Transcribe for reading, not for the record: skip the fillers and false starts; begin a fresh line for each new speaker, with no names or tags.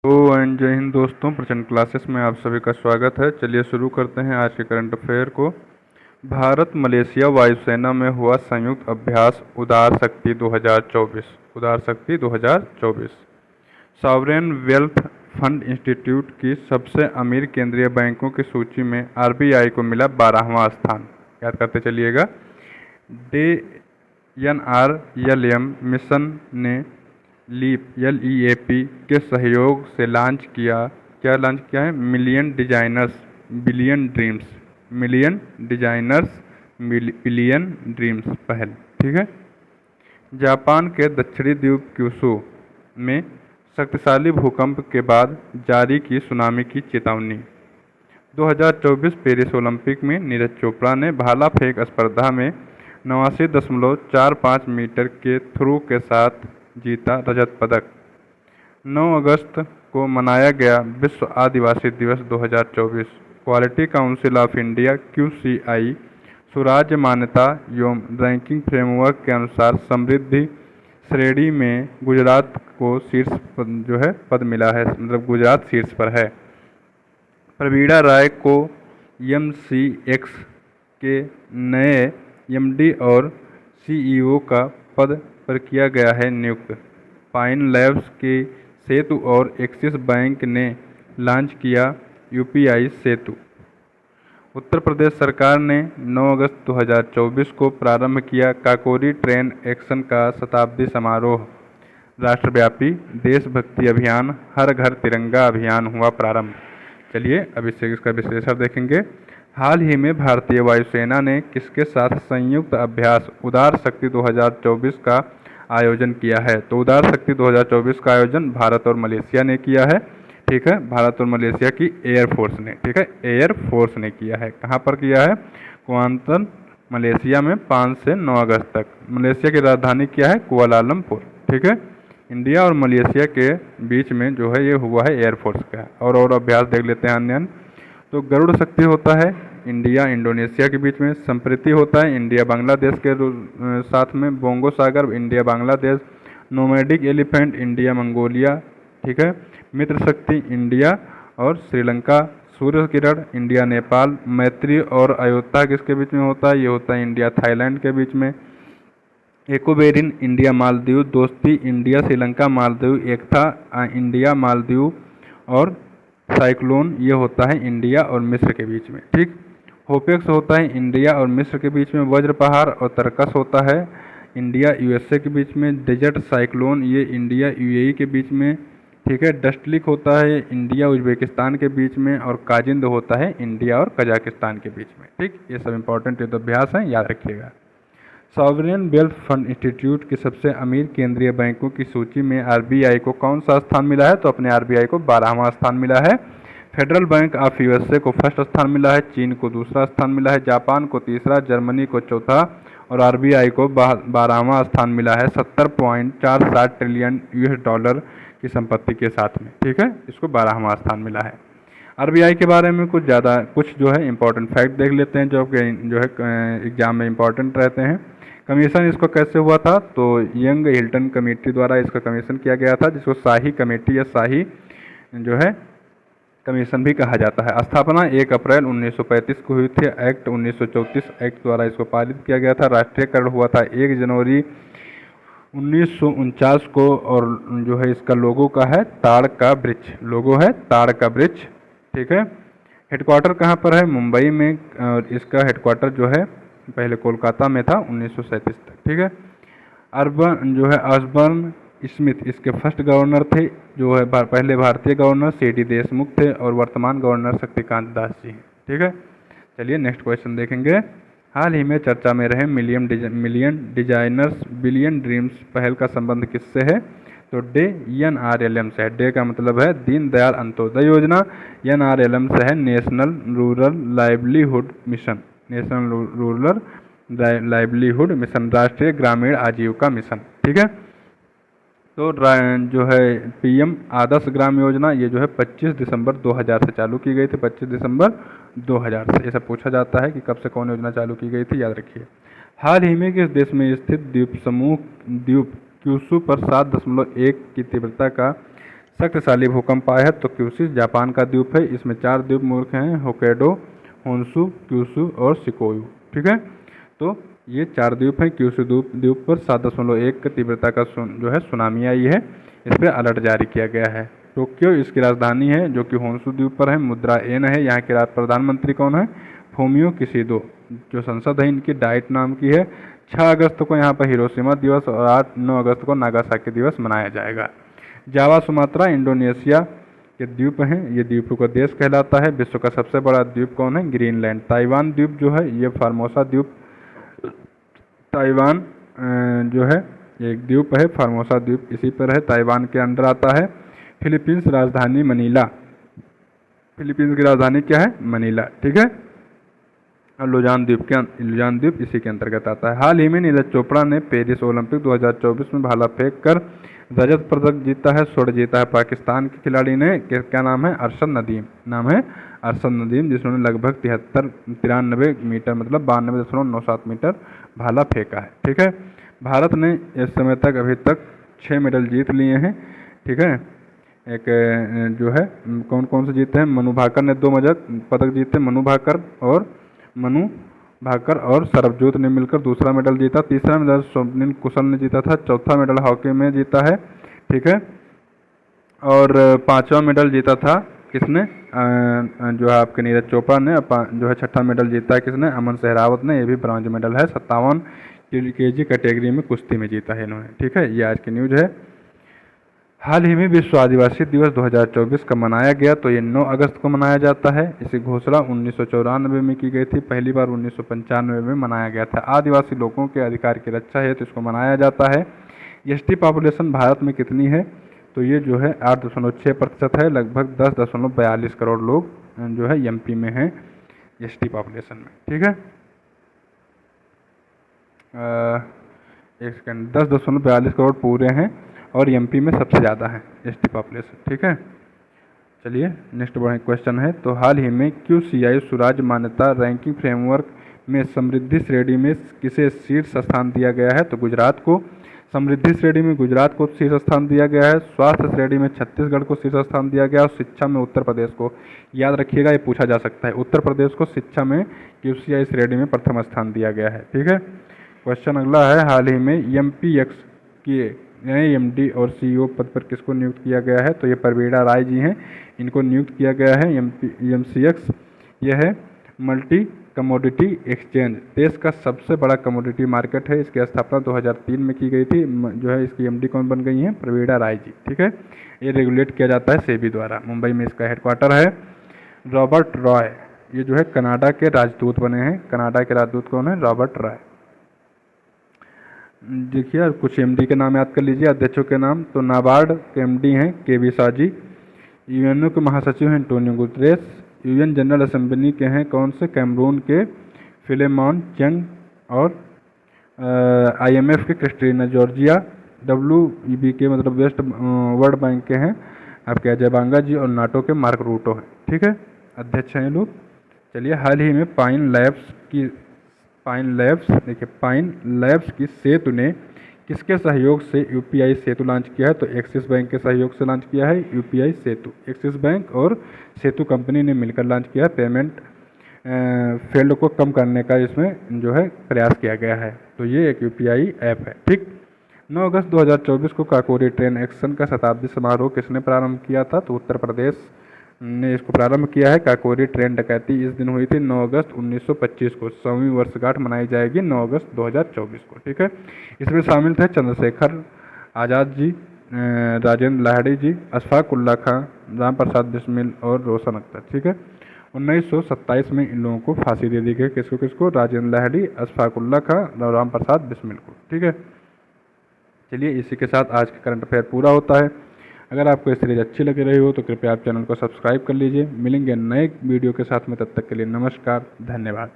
And जय हिंद दोस्तों, प्रचंड क्लासेस में आप सभी का स्वागत है। चलिए शुरू करते हैं आज के करंट अफेयर को। भारत मलेशिया वायुसेना में हुआ संयुक्त अभ्यास उदार शक्ति 2024। उदार शक्ति 2024 सॉवरेन वेल्थ फंड इंस्टीट्यूट की सबसे अमीर केंद्रीय बैंकों की सूची में आरबीआई को मिला 12वां स्थान। याद करते चलिएगा। एनआरएलएम मिशन ने लीप LEAP के सहयोग से लॉन्च किया है मिलियन डिजाइनर्स बिलियन ड्रीम्स पहल। ठीक है। जापान के दक्षिणी द्वीप क्यूशू में शक्तिशाली भूकंप के बाद जारी की सुनामी की चेतावनी। 2024 पेरिस ओलंपिक में नीरज चोपड़ा ने भाला फेंक स्पर्धा में 89.45 मीटर के थ्रो के साथ जीता रजत पदक। 9 अगस्त को मनाया गया विश्व आदिवासी दिवस 2024। Quality council of India QCI सुराज्य मान्यता एवं रैंकिंग फ्रेमवर्क के अनुसार समृद्धि श्रेणी में गुजरात को शीर्ष पद मिला है, मतलब गुजरात शीर्ष पर है। प्रवीणा राय को MCX के नए MD और CEO का पद पर किया गया है नियुक्त। पाइन लैब्स के सेतु और एक्सिस बैंक ने लॉन्च किया UPI सेतु। उत्तर प्रदेश सरकार ने 9 अगस्त 2024 को प्रारंभ किया काकोरी ट्रेन एक्शन का शताब्दी समारोह। राष्ट्रव्यापी देशभक्ति अभियान हर घर तिरंगा अभियान हुआ प्रारंभ। चलिए अब इसका विश्लेषण देखेंगे। हाल ही में भारतीय वायुसेना ने किसके साथ संयुक्त अभ्यास उदार शक्ति 2024 का आयोजन किया है? तो उदार शक्ति 2024 का आयोजन भारत और मलेशिया ने किया है। ठीक है, भारत और मलेशिया की एयरफोर्स ने, ठीक है, एयरफोर्स ने किया है। कहाँ पर किया है? कुआंतन मलेशिया में 5 से 9 अगस्त तक। मलेशिया की राजधानी क्या है? कुआलालंपुर। ठीक है। इंडिया और मलेशिया के बीच में जो है ये हुआ है एयरफोर्स का। और अभ्यास देख लेते हैं अन्य। तो गरुड़ शक्ति होता है इंडिया इंडोनेशिया के बीच में। संप्रीति होता है इंडिया बांग्लादेश के साथ में। Bongo Sagar India Bangladesh. Nomadic elephant India Mongolia. ठीक है। मित्र शक्ति इंडिया और श्रीलंका। सूर्य किरण इंडिया नेपाल। मैत्री और अयोध्या किसके बीच में होता है? ये होता है इंडिया थाईलैंड के बीच में। एकोबेरिन इंडिया मालदीव। दोस्ती इंडिया श्रीलंका मालदीव। एकता इंडिया मालदीव। और साइक्लोन ये होता है इंडिया और मिस्र के बीच में। ठीक। होपेक्स होता है इंडिया और मिस्र के बीच में। वज्रपहाड़ और तरकस होता है इंडिया USA के बीच में। डेजर्ट साइक्लोन ये इंडिया UAE के बीच में। ठीक है। डस्टलिक होता है इंडिया उज्बेकिस्तान के बीच में। और काजिंद होता है इंडिया और कजाकिस्तान के बीच में। ठीक। ये सब इंपॉर्टेंट अभ्यास हैं, याद रखिएगा। सॉवरेन वेल्थ फंड इंस्टीट्यूट की सबसे अमीर केंद्रीय बैंकों की सूची में RBI को कौन सा स्थान मिला है? तो अपने RBI को 12वां स्थान मिला है। फेडरल बैंक ऑफ USA को फर्स्ट स्थान मिला है। चीन को दूसरा स्थान मिला है। जापान को तीसरा। जर्मनी को चौथा। और RBI को 12वां स्थान मिला है 70.47 ट्रिलियन US डॉलर की संपत्ति के साथ में। ठीक है, इसको 12वां स्थान मिला है। RBI के बारे में कुछ जो है इंपॉर्टेंट फैक्ट देख लेते हैं जो है एग्जाम में इंपॉर्टेंट रहते हैं। कमीशन इसको कैसे हुआ था? तो यंग हिल्टन कमेटी द्वारा इसका कमीशन किया गया था, जिसको शाही कमेटी या शाही जो है कमीशन भी कहा जाता है। स्थापना 1 अप्रैल 1935 को हुई थी। एक्ट 1934 एक्ट द्वारा इसको पारित किया गया था। राष्ट्रीयकरण हुआ था 1 जनवरी 1949 को। और जो है इसका लोगो का है ताड़ का वृक्ष। लोगो है ताड़ का वृक्ष। ठीक है। हेडक्वार्टर कहाँ पर है? मुंबई में। और इसका हेडक्वार्टर जो है पहले कोलकाता में था 1937 तक। ठीक है। अर्बन जो है ऑसबर्न स्मिथ इसके फर्स्ट गवर्नर थे। जो है पहले भारतीय गवर्नर CD देशमुख थे। और वर्तमान गवर्नर शक्तिकांत दास जी। ठीक है। चलिए नेक्स्ट क्वेश्चन देखेंगे। हाल ही में चर्चा में रहे मिलियन डिजाइनर्स बिलियन ड्रीम्स पहल का संबंध किससे है? तो NRLM से है। डे का मतलब है दीनदयाल अंत्योदय योजना। NRLM से है national rural livelihood mission. National rural livelihood mission, राष्ट्रीय ग्रामीण आजीविका मिशन। ठीक है। तो जो है PM आदर्श ग्राम योजना ये जो है 25 दिसंबर 2000 से चालू की गई थी। 25 दिसंबर 2000 से। ये सब पूछा जाता है कि कब से कौन योजना चालू की गई थी, याद रखिए। हाल ही में किस देश में स्थित द्वीप समूह द्वीप क्यूशू पर 7.1 की तीव्रता का शक्तिशाली भूकंप आया है तो क्यूशू जापान का द्वीप है। इसमें 4 द्वीप मुल्क हैं, होक्काइडो, होन्शु, क्यूशू और शिकोयू। ठीक है, तो ये 4 द्वीप हैं। क्यूशू द्वीप पर 7.1 की तीव्रता का जो है सुनामी आई है। इस पर अलर्ट जारी किया गया है। टोक्यो इसकी राजधानी है, जो कि होन्शु द्वीप पर है। मुद्रा येन है। यहाँ के प्रधानमंत्री कौन है? फूमियो किशिडो। जो संसद है इनकी डाइट नाम की है। 6 अगस्त को यहाँ पर हिरोशिमा दिवस और 8-9 अगस्त को नागासाकी दिवस मनाया जाएगा। जावा सुमात्रा इंडोनेशिया के द्वीप हैं। ये द्वीपों का देश कहलाता है। विश्व का सबसे बड़ा द्वीप कौन है? ग्रीनलैंड। ताइवान द्वीप जो है ये फार्मोसा द्वीप, ताइवान जो है एक द्वीप है, फार्मोसा द्वीप इसी पर है, ताइवान के अंडर आता है। फिलीपींस राजधानी मनीला। फिलीपींस की राजधानी क्या है? मनीला। ठीक है, और लुजान द्वीप इसी के अंतर्गत आता है। हाल ही में नीरज चोपड़ा ने पेरिस ओलंपिक 2024 में भाला फेंक कर रजत पदक जीता है। स्वर्ण जीता है पाकिस्तान के खिलाड़ी ने। क्या नाम है? अरशद नदीम नाम है, अरशद नदीम, जिन्होंने लगभग 93 मीटर मतलब 92.97 मीटर भाला फेंका है। ठीक है, भारत ने इस समय तक अभी तक 6 मेडल जीत लिए हैं। ठीक है, एक जो है कौन कौन से जीते हैं? मनु भाकर ने 2 पदक जीते। मनु भाकर और सरबजोत ने मिलकर दूसरा मेडल जीता। तीसरा मेडल स्वप्निल कुशल ने जीता था। चौथा मेडल हॉकी में जीता है। ठीक है, और 5वां मेडल जीता था किसने? जो है आपके नीरज चोपड़ा ने। जो है 6ठा मेडल जीता है किसने? अमन सहरावत ने। ये भी ब्रॉन्ज मेडल है। 57 kg कैटेगरी में कुश्ती में जीता है इन्होंने। ठीक है, ये आज की न्यूज़ है। हाल ही में विश्व आदिवासी दिवस 2024 का मनाया गया, तो ये 9 अगस्त को मनाया जाता है। इसी घोषणा 1994 में की गई थी। पहली बार 1995 में मनाया गया था। आदिवासी लोगों के अधिकार की रक्षा है तो इसको मनाया जाता है। एसटी पॉपुलेशन भारत में कितनी है? तो ये जो है 8.6% है। लगभग 10.42 करोड़ लोग जो है एमपी में हैं एसटी पॉपुलेशन में। ठीक है, 10.42 करोड़ पूरे हैं और एमपी में सबसे ज़्यादा है एसटी पॉपुलेशन। ठीक है, चलिए नेक्स्ट बड़ा क्वेश्चन है। तो हाल ही में QCI सुराज मान्यता रैंकिंग फ्रेमवर्क में समृद्धि श्रेणी में किसे शीर्ष स्थान दिया गया है? तो गुजरात को। समृद्धि श्रेणी में गुजरात को शीर्ष स्थान दिया गया है। स्वास्थ्य श्रेणी में छत्तीसगढ़ को शीर्ष स्थान दिया गया और शिक्षा में उत्तर प्रदेश को। याद रखिएगा, ये पूछा जा सकता है। उत्तर प्रदेश को शिक्षा में QCI श्रेणी में प्रथम स्थान दिया गया है। ठीक है, क्वेश्चन अगला है। हाल ही में MPX के नए MD और CEO पद पर किसको नियुक्त किया गया है? तो ये प्रवीणा राय जी हैं, इनको नियुक्त किया गया है। MCX यह है मल्टी कमोडिटी एक्सचेंज, देश का सबसे बड़ा कमोडिटी मार्केट है। इसकी स्थापना 2003 में की गई थी। जो है इसकी MD कौन बन गई हैं? प्रवीणा राय जी। ठीक है, ये रेगुलेट किया जाता है सेबी द्वारा। मुंबई में इसका हेडक्वार्टर है। रॉबर्ट रॉय ये जो है कनाडा के राजदूत बने हैं। कनाडा के राजदूत कौन है? रॉबर्ट रॉय। देखिए कुछ MD के नाम याद कर लीजिए, अध्यक्षों के नाम। तो नाबार्ड के MD हैं KV साजी। UNO के महासचिव हैं Antonio Guterres. UN general assembly के हैं कौन से? कैमरून के फिलेमॉन चंग। और IMF के क्रिस्टीना जॉर्जिया। WEB के मतलब वेस्ट वर्ल्ड बैंक के हैं आपके अजय बांगा जी। और नाटो के मार्क रूटो हैं। ठीक है, अध्यक्ष हैं ये लोग। चलिए, हाल ही में पाइन लैब्स की सेतु ने किसके सहयोग से UPI सेतु लॉन्च किया है? तो एक्सिस बैंक के सहयोग से लॉन्च किया है UPI सेतु। एक्सिस बैंक और सेतु कंपनी ने मिलकर लॉन्च किया है। पेमेंट फेल्ड को कम करने का इसमें जो है प्रयास किया गया है। तो ये एक UPI ऐप है। ठीक, 9 अगस्त 2024 को काकोरी ट्रेन एक्शन का शताब्दी समारोह किसने प्रारंभ किया था? तो उत्तर प्रदेश ने इसको प्रारंभ किया है। काकोरी ट्रेन डकैती इस दिन हुई थी 9 अगस्त 1925 को। 100वीं वर्षगांठ मनाई जाएगी 9 अगस्त 2024 को। ठीक है, इसमें शामिल थे चंद्रशेखर आज़ाद जी, राजेंद्र लाहिड़ी जी, अशफाक उल्ला खां, राम प्रसाद बिस्मिल और रोशन अख्तर। ठीक है, 1927 में इन लोगों को फांसी दे दी गई। किसको किसको? राजेंद्र लाहिड़ी, अशफाक उल्ला खां और राम प्रसाद बिस्मिल को। ठीक है, चलिए इसी के साथ आज का करंट अफेयर पूरा होता है। अगर आपको ये सीरीज अच्छी लग रही हो तो कृपया आप चैनल को सब्सक्राइब कर लीजिए। मिलेंगे नए वीडियो के साथ में, तब तक के लिए नमस्कार, धन्यवाद।